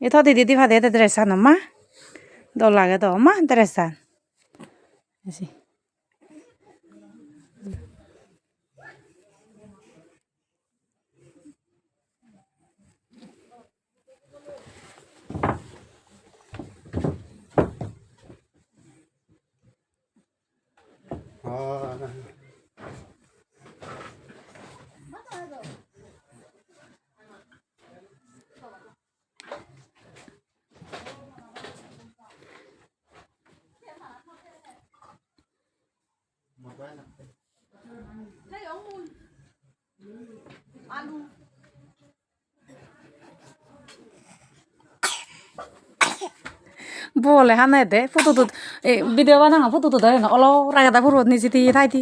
이 더디 디디 파데 드레산 엄마 놀라게 도 엄마 드레산 그렇지 বলে হানে দে ফটো তো ভিডিও বানা ফটো তো ধরে না অলো রাগাদা ফুরত নিচে দিয়ে থাই দি